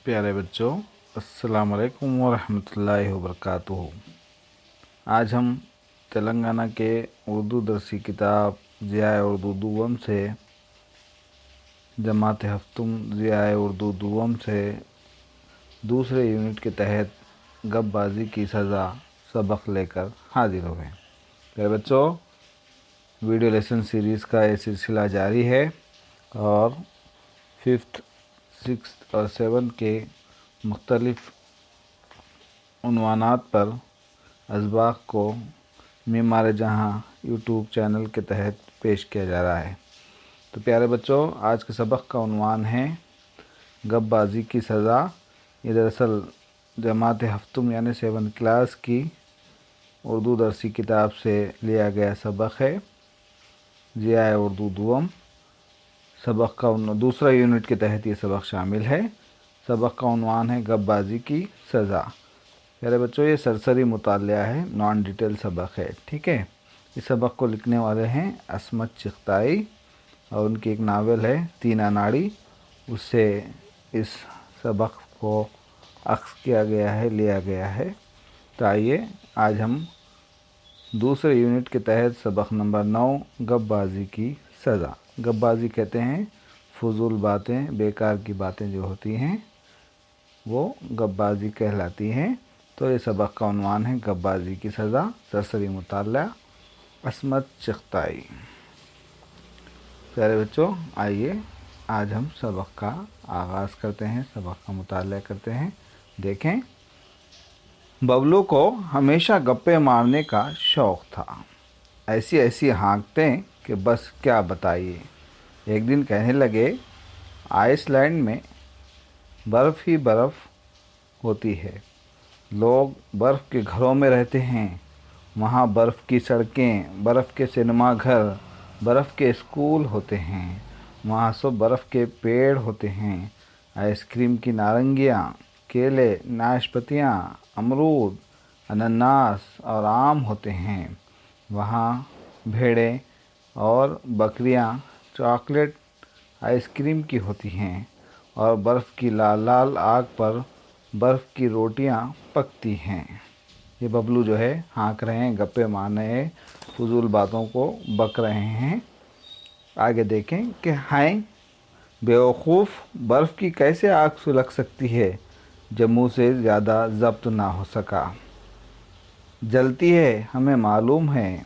प्यारे बच्चों, अस्सलाम वालेकुम व रहमतुल्लाहि व बरकातुहू। आज हम तेलंगाना के उर्दू दरसी किताब ज़ियाए उर्दू दुवम से जमात हफ्तुम ज़ियाए उर्दू दुवम से दूसरे यूनिट के तहत गपबाजी की सज़ा सबक लेकर हाजिर हुए। प्यारे बच्चों, वीडियो लेसन सीरीज़ का ये सिलसिला जारी है और 5th, 6th और 7th के मुख्तलिफ़ उन्वानात पर असबाक़ को मीमार जहाँ यूट्यूब चैनल के तहत पेश किया जा रहा है। तो प्यारे बच्चों, आज के सबक का उन्वान है गपबाजी की सज़ा। ये दरअसल जमात हफ्तुम यानी 7th क्लास की उर्दू दरसी किताब से लिया गया सबक है। ज़ियाए उर्दू दुवम सबक का दूसरा यूनिट के तहत ये सबक शामिल है। सबक का उन्वान है गपबाजी की सज़ा। प्यारे बच्चों, ये सरसरी मुतालिया है, नॉन डिटेल सबक है। ठीक है, इस सबक को लिखने वाले हैं असमत चिख्ताई और उनकी एक नावल है तीन अनाड़ी, उससे इस सबक को अक्स किया गया है, लिया गया है। तो आइए आज हम दूसरे यूनिट के तहत सबक नंबर 9 गपबाजी की सज़ा। गपबाजी कहते हैं फजूल बातें, बेकार की बातें जो होती हैं वो गपबाजी कहलाती हैं। तो ये सबक का उन्वान है गपबाजी की सज़ा, सरसरी मुताला, असमत चिख्ताई। प्यारे बच्चों, आइए आज हम सबक का आगाज़ करते हैं, सबक का मुताला करते हैं। देखें, बबलू को हमेशा गप्पे मारने का शौक़ था। ऐसी ऐसी हाँकते कि बस क्या बताइए। एक दिन कहने लगे, आइसलैंड में बर्फ़ ही बर्फ़ होती है। लोग बर्फ़ के घरों में रहते हैं। वहाँ बर्फ़ की सड़कें, बर्फ़ के सिनेमा घर, बर्फ़ के स्कूल होते हैं। वहाँ सब बर्फ़ के पेड़ होते हैं। आइसक्रीम की नारंगियाँ, केले, नाशपातियाँ, अमरूद, अनानास और आम होते हैं। वहाँ भेड़ें और बकरियाँ चॉकलेट आइसक्रीम की होती हैं और बर्फ़ की लाल लाल आग पर बर्फ़ की रोटियां पकती हैं। ये बबलू जो है हाँक रहे हैं, गप्पे मार रहे हैं, फजूल बातों को बक रहे हैं। आगे देखें कि हाय बेवकूफ़, बर्फ़ की कैसे आग सुलग सकती है जब मुँह से ज़्यादा ज़ब्त ना हो सका। जलती है, हमें मालूम है।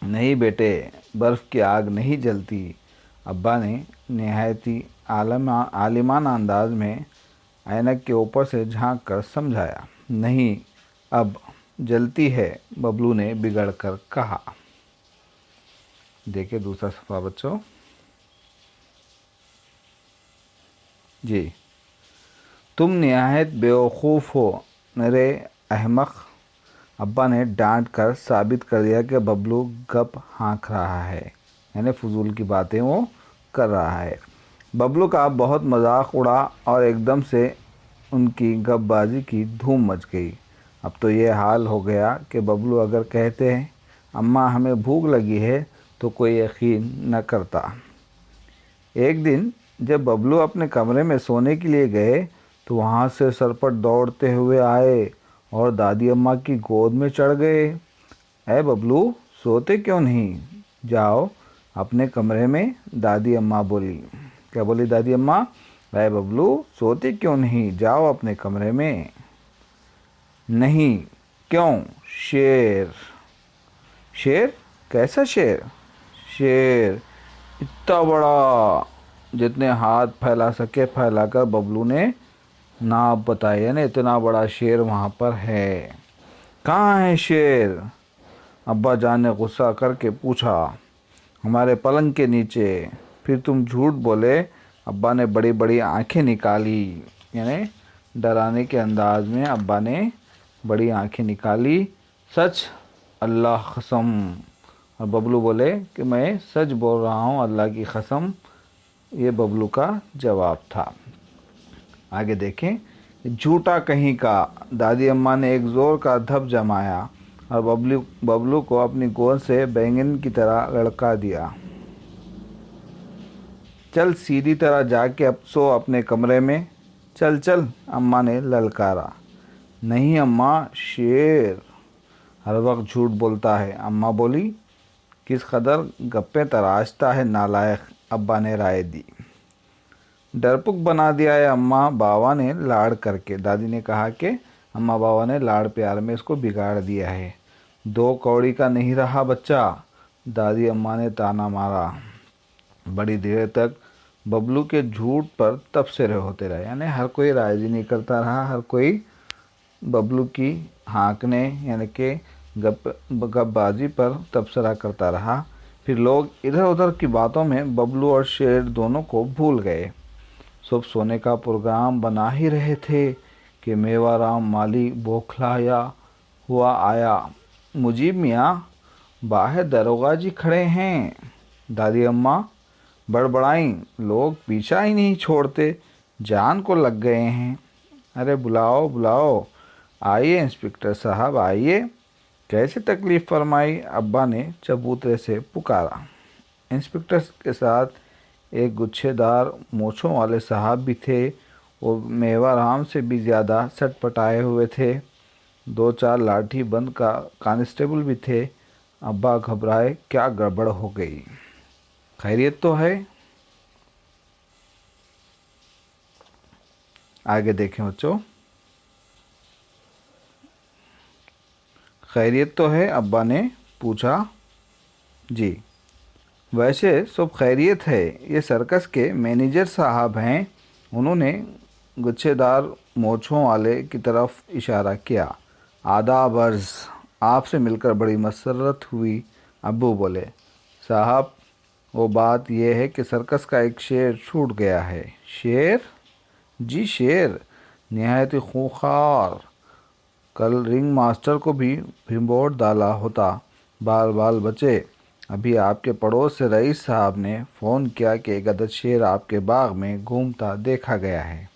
नहीं बेटे, बर्फ़ की आग नहीं जलती। अब्बा ने निहायती आलिमाना अंदाज में ऐनक के ऊपर से झांक कर समझाया। नहीं, अब जलती है, बबलू ने बिगड़ कर कहा। देखिए दूसरा सफ़ा बच्चों जी। तुम निहायत बेवकूफ़ हो मेरे अहमक। अब्बा ने डांट कर साबित कर दिया कि बबलू गप हाँक रहा है, यानी फजूल की बातें वो कर रहा है। बबलू का बहुत मजाक उड़ा और एकदम से उनकी गपबाजी की धूम मच गई। अब तो ये हाल हो गया कि बबलू अगर कहते हैं अम्मा हमें भूख लगी है तो कोई यकीन न करता। एक दिन जब बबलू अपने कमरे में सोने के लिए गए तो वहाँ से सरपट दौड़ते हुए आए और दादी अम्मा की गोद में चढ़ गए। ऐ बबलू, सोते क्यों नहीं? जाओ अपने कमरे में, दादी अम्मा बोली। क्या बोली दादी अम्मा? ऐ बबलू, सोते क्यों नहीं? जाओ अपने कमरे में। नहीं। क्यों? शेर। शेर? कैसा शेर? शेर इतना बड़ा, जितने हाथ फैला सके फैलाकर बबलू ने नाप बताया, यानी इतना बड़ा शेर वहाँ पर है। कहाँ है शेर? अब्बा जान ने गुस्सा करके पूछा। हमारे पलंग के नीचे। फिर तुम झूठ बोले। अब्बा ने बड़ी बड़ी आंखें निकाली, यानी डराने के अंदाज में अब्बा ने बड़ी आंखें निकाली। सच? अल्लाह कसम। और बबलू बोले कि मैं सच बोल रहा हूँ, अल्लाह की कसम। ये बबलू का जवाब था। आगे देखें, झूठा कहीं का। दादी अम्मा ने एक ज़ोर का धप जमाया और बबलू को अपनी गोद से बैंगन की तरह लड़का दिया। चल सीधी तरह जाके अब सो अपने कमरे में। चल चल, अम्मा ने ललकारा। नहीं अम्मा, शेर हर वक्त झूठ बोलता है, अम्मा बोली। किस कदर गप्पे तराशता है नालायक, अब्बा ने राय दी। डरपुक बना दिया है अम्मा बाबा ने लाड़ करके, दादी ने कहा कि अम्मा बाबा ने लाड़ प्यार में इसको बिगाड़ दिया है। 2 कौड़ी का नहीं रहा बच्चा, दादी अम्मा ने ताना मारा। बड़ी देर तक बबलू के झूठ पर तबसरे होते रहे, यानी हर कोई राजी नहीं करता रहा, हर कोई बबलू की हाँकने यानी कि गपबाजी पर तबसरा करता रहा। फिर लोग इधर उधर की बातों में बबलू और शेर दोनों को भूल गए। सब सोने का प्रोग्राम बना ही रहे थे कि मेवाराम माली बौखलाया हुआ आया। मुजीब मियाँ, बाहर दरोगा जी खड़े हैं, दादी अम्मा बड़बड़ाई। लोग पीछा ही नहीं छोड़ते, जान को लग गए हैं। अरे बुलाओ बुलाओ, आइए इंस्पेक्टर साहब आइए। कैसे तकलीफ़ फरमाई, अब्बा ने चबूतरे से पुकारा। इंस्पेक्टर के साथ एक गुच्छेदार मूँछों वाले साहब भी थे। वो मेवाराम से भी ज़्यादा सटपटाए हुए थे। 2-4 लाठी बंद का कांस्टेबल भी थे। अब्बा घबराए, क्या गड़बड़ हो गई? खैरियत तो है? आगे देखें बच्चों। खैरियत तो है, अब्बा ने पूछा। जी, वैसे सब खैरियत है। ये सर्कस के मैनेजर साहब हैं। उन्होंने गुच्छेदार मोछों वाले की तरफ इशारा किया। आदाब अर्ज़, आपसे मिलकर बड़ी मसरत हुई, अब्बू बोले। साहब, वो बात यह है कि सर्कस का एक शेर छूट गया है। शेर? जी शेर, नहायत खूंखार। कल रिंग मास्टर को भी भिंबोड़ डाला होता। बाल बाल बचे। अभी आपके पड़ोस से रईस साहब ने फ़ोन किया कि एक अदद शेर आपके बाग में घूमता देखा गया है।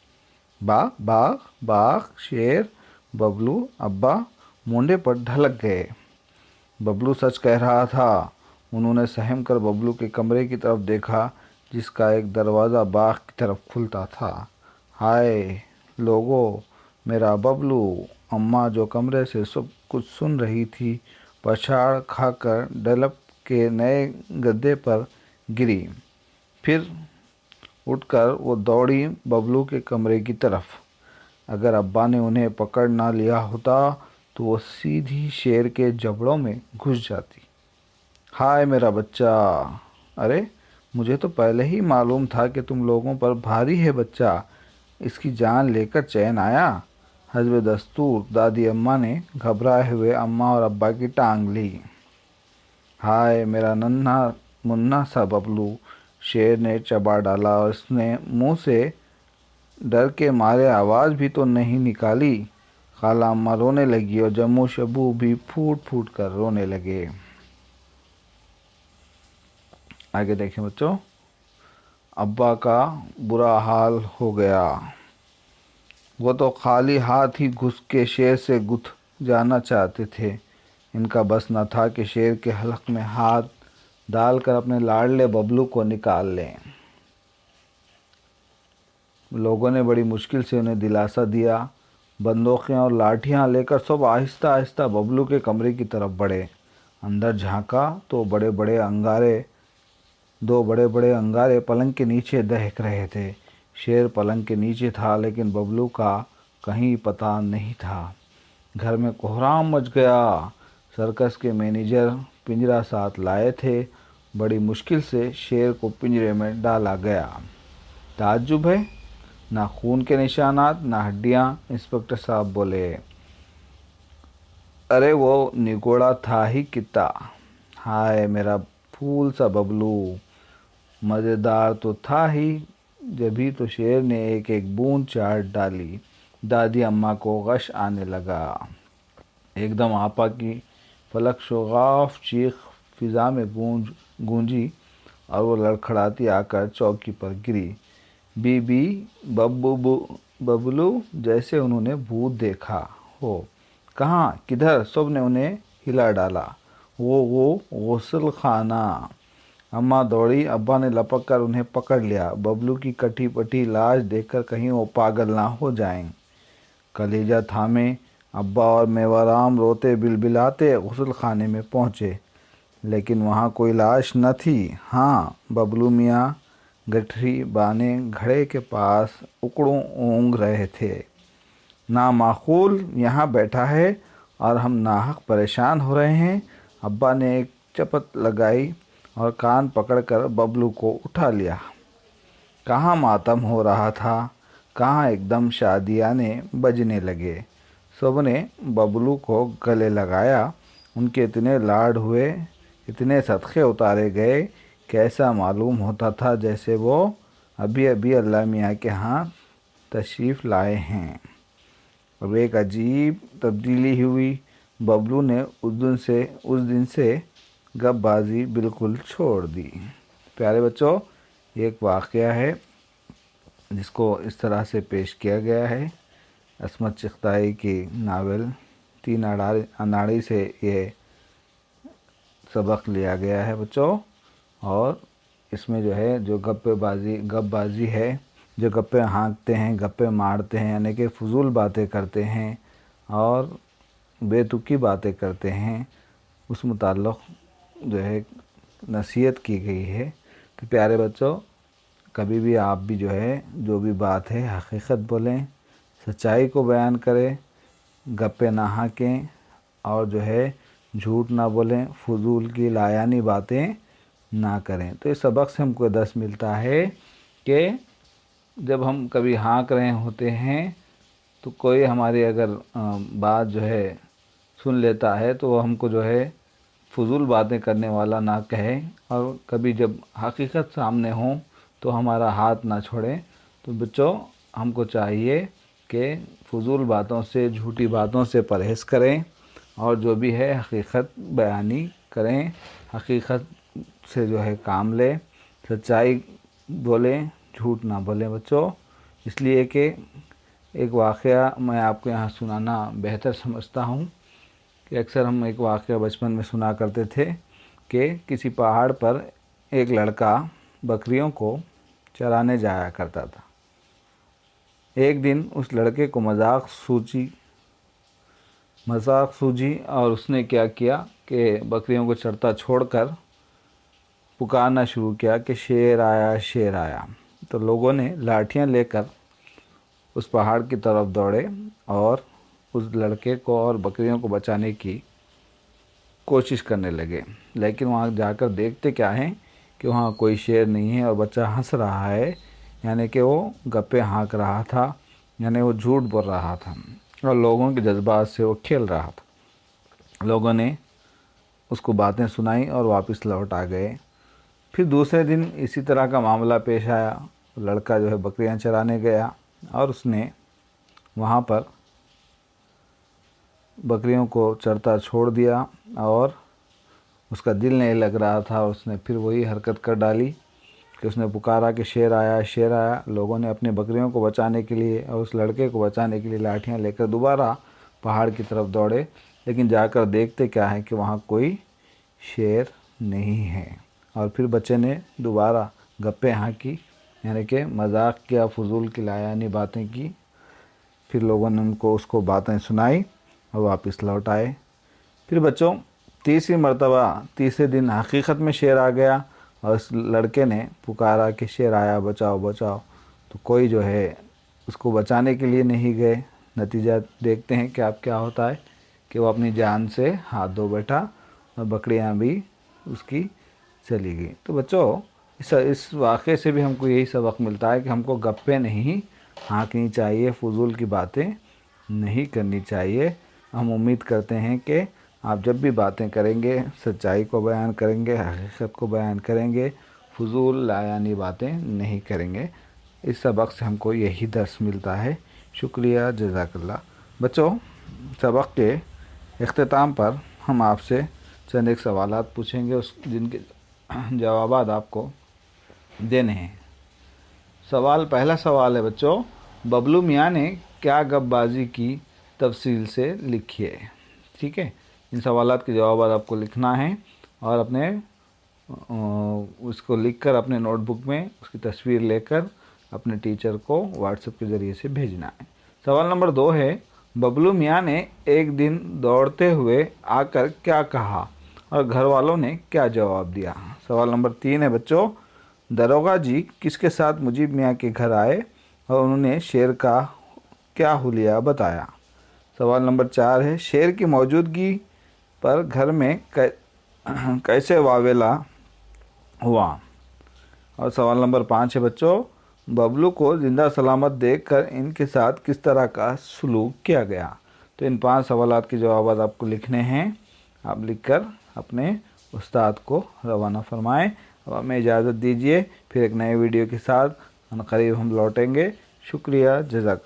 बाग बाग बाग शेर? बबलू अब्बा मुंडे पर ढलक गए। बबलू सच कह रहा था। उन्होंने सहम कर बबलू के कमरे की तरफ देखा, जिसका एक दरवाज़ा बाग की तरफ खुलता था। हाय लोगो, मेरा बबलू। अम्मा जो कमरे से सब कुछ सुन रही थी, पछाड़ खाकर डलप के नए गद्दे पर गिरी। फिर उठकर वो दौड़ी बबलू के कमरे की तरफ। अगर अब्बा ने उन्हें पकड़ ना लिया होता तो वो सीधी शेर के जबड़ों में घुस जाती। हाय मेरा बच्चा। अरे, मुझे तो पहले ही मालूम था कि तुम लोगों पर भारी है बच्चा। इसकी जान लेकर चैन आया? हस्ब दस्तूर दादी अम्मा ने घबराए हुए अम्मा और अब्बा की टांग ली। हाय मेरा नन्हा मुन्ना सा बबलू, शेर ने चबा डाला और उसने मुंह से डर के मारे आवाज़ भी तो नहीं निकाली। खाला अम्मा रोने लगी और जम्मू शबू भी फूट फूट कर रोने लगे। आगे देखें बच्चों। अब्बा का बुरा हाल हो गया। वो तो खाली हाथ ही घुस के शेर से गुथ जाना चाहते थे। इनका बस न था कि शेर के हलक में हाथ डालकर अपने लाडले बबलू को निकाल लें। लोगों ने बड़ी मुश्किल से उन्हें दिलासा दिया। बंदूकें और लाठियां लेकर सब आहिस्ता आहिस्ता बबलू के कमरे की तरफ बढ़े। अंदर झांका तो दो बड़े बड़े अंगारे पलंग के नीचे दहक रहे थे। शेर पलंग के नीचे था, लेकिन बबलू का कहीं पता नहीं था। घर में कोहराम मच गया। सर्कस के मैनेजर पिंजरा साथ लाए थे। बड़ी मुश्किल से शेर को पिंजरे में डाला गया। ताज्जुब है, ना खून के निशानात ना हड्डियां, इंस्पेक्टर साहब बोले। अरे वो निगोड़ा था ही कितना। हाय मेरा फूल सा बबलू, मज़ेदार तो था ही। जभी तो शेर ने एक एक बूंद चाट डाली। दादी अम्मा को गश आने लगा। एकदम आपा की फलक शगाफ चीख फिजा में गूंजी और वो लड़खड़ाती आकर चौकी पर गिरी। बीबी बबलू, जैसे उन्होंने भूत देखा हो। कहाँ, किधर? सब ने उन्हें हिला डाला। वो गुस्ल खाना। अम्मा दौड़ी, अब्बा ने लपक कर उन्हें पकड़ लिया। बबलू की कटी पटी लाश देखकर कहीं वो पागल ना हो जाएं। कलेजा थामे अब्बा और मेवाराम रोते बिलबिलाते गुस्ल खाने में पहुँचे, लेकिन वहाँ कोई लाश न थी। हाँ, बबलू मियाँ गठरी बाने घड़े के पास उकड़ों ऊँघ रहे थे। नामाकूल, यहाँ बैठा है और हम नाहक परेशान हो रहे हैं। अब्बा ने एक चपत लगाई और कान पकड़कर बबलू को उठा लिया। कहाँ मातम हो रहा था, कहाँ एकदम शादियाने बजने लगे। सबने बबलू को गले लगाया। उनके इतने लाड हुए, इतने सदक़े उतारे गए कि ऐसा मालूम होता था जैसे वो अभी अभी अल्लाह मियाँ के यहाँ तशरीफ़ लाए हैं। अब एक अजीब तब्दीली हुई। बबलू ने उस दिन से गपबाजी बिल्कुल छोड़ दी। प्यारे बच्चों, एक वाक़या है जिसको इस तरह से पेश किया गया है। असमत चिख्ताई की नावल तीन अनाड़ी से ये सबक लिया गया है बच्चों। और इसमें जो है जो गपबाजी है, जो गप्पे हाँकते हैं, गप्पे मारते हैं, यानी कि फजूल बातें करते हैं और बेतुकी बातें करते हैं, उस मुताल्लिक़ जो है नसीहत की गई है। तो प्यारे बच्चों, कभी भी आप भी जो है जो भी बात है हकीकत बोलें, सच्चाई को बयान करें, गप्पे ना हाँकें और जो है झूठ ना बोलें, फजूल की लायानी बातें ना करें। तो इस सबक से हमको दर्स मिलता है कि जब हम कभी हाँक रहे होते हैं तो कोई हमारी अगर बात जो है सुन लेता है तो वो हमको जो है फजूल बातें करने वाला ना कहे, और कभी जब हकीकत सामने हो तो हमारा हाथ ना छोड़ें। तो बच्चों, हमको चाहिए कि फजूल बातों से, झूठी बातों से परहेज़ करें और जो भी है हकीकत बयानी करें, हकीकत से जो है काम लें, सच्चाई बोलें, झूठ ना बोलें बच्चों। इसलिए कि एक वाक़या मैं आपको यहाँ सुनाना बेहतर समझता हूँ कि अक्सर हम एक वाक़या बचपन में सुना करते थे कि किसी पहाड़ पर एक लड़का बकरियों को चराने जाया करता था। एक दिन उस लड़के को मजाक सूझी और उसने क्या किया कि बकरियों को चरता छोड़कर पुकारना शुरू किया कि शेर आया, शेर आया। तो लोगों ने लाठियां लेकर उस पहाड़ की तरफ दौड़े और उस लड़के को और बकरियों को बचाने की कोशिश करने लगे। लेकिन वहाँ जाकर देखते क्या हैं कि वहाँ कोई शेर नहीं है और बच्चा हंस रहा है, यानी कि वो गप्पे हाँक रहा था, यानी वो झूठ बोल रहा था और लोगों के जज्बात से वो खेल रहा था। लोगों ने उसको बातें सुनाई और वापस लौट आ गए। फिर दूसरे दिन इसी तरह का मामला पेश आया। लड़का जो है बकरियां चराने गया और उसने वहाँ पर बकरियों को चरता छोड़ दिया और उसका दिल नहीं लग रहा था। उसने फिर वही हरकत कर डाली कि उसने पुकारा कि शेर आया, शेर आया। लोगों ने अपने बकरियों को बचाने के लिए और उस लड़के को बचाने के लिए लाठियां लेकर दोबारा पहाड़ की तरफ दौड़े, लेकिन जाकर देखते क्या है कि वहाँ कोई शेर नहीं है। और फिर बच्चे ने दोबारा गप्पे हाँकी, यानी कि मजाक किया, फजूल की लायानी बातें की। फिर लोगों ने उसको बातें सुनाई और वापस लौट आए। फिर बच्चों, तीसरे दिन हकीकत में शेर आ गया और उस लड़के ने पुकारा कि शेर आया, बचाओ बचाओ। तो कोई जो है उसको बचाने के लिए नहीं गए। नतीजा देखते हैं कि अब क्या होता है कि वो अपनी जान से हाथ धो बैठा और बकरियां भी उसकी चली गई। तो बच्चों, इस वाक़े से भी हमको यही सबक मिलता है कि हमको गप्पे नहीं हाँकनी चाहिए, फजूल की बातें नहीं करनी चाहिए। हम उम्मीद करते हैं कि आप जब भी बातें करेंगे सच्चाई को बयान करेंगे, हकीकत को बयान करेंगे, फजूल लायानी बातें नहीं करेंगे। इस सबक से हमको यही दर्स मिलता है। शुक्रिया, जज़ाकल्लाह। बच्चों, सबक के इख्तिताम पर हम आपसे चंद एक सवालात पूछेंगे, जिनके जवाबात आपको देने हैं। पहला सवाल है बच्चों, बबलू मियाँ ने क्या गपबाजी की तफसील से लिखिए। ठीक है, इन सवालात के जवाब आपको लिखना है और अपने उसको लिखकर अपने नोटबुक में उसकी तस्वीर लेकर अपने टीचर को व्हाट्सएप के ज़रिए से भेजना है। सवाल नंबर 2 है, बबलू मियाँ ने एक दिन दौड़ते हुए आकर क्या कहा और घर वालों ने क्या जवाब दिया। सवाल नंबर 3 है बच्चों, दरोगा जी किसके साथ मुजीब मियाँ के घर आए और उन्होंने शेर का क्या हुलिया बताया। सवाल नंबर 4 है, शेर की मौजूदगी पर घर में कैसे वावेला हुआ। और सवाल नंबर 5 है बच्चों, बबलू को जिंदा सलामत देखकर इनके साथ किस तरह का सलूक किया गया। तो इन 5 सवालात के जवाब आपको लिखने हैं। आप लिखकर अपने उस्ताद को रवाना फरमाएं। अब हमें इजाज़त दीजिए, फिर एक नए वीडियो के साथ करीब हम लौटेंगे। शुक्रिया, जज़ाकल्लाह।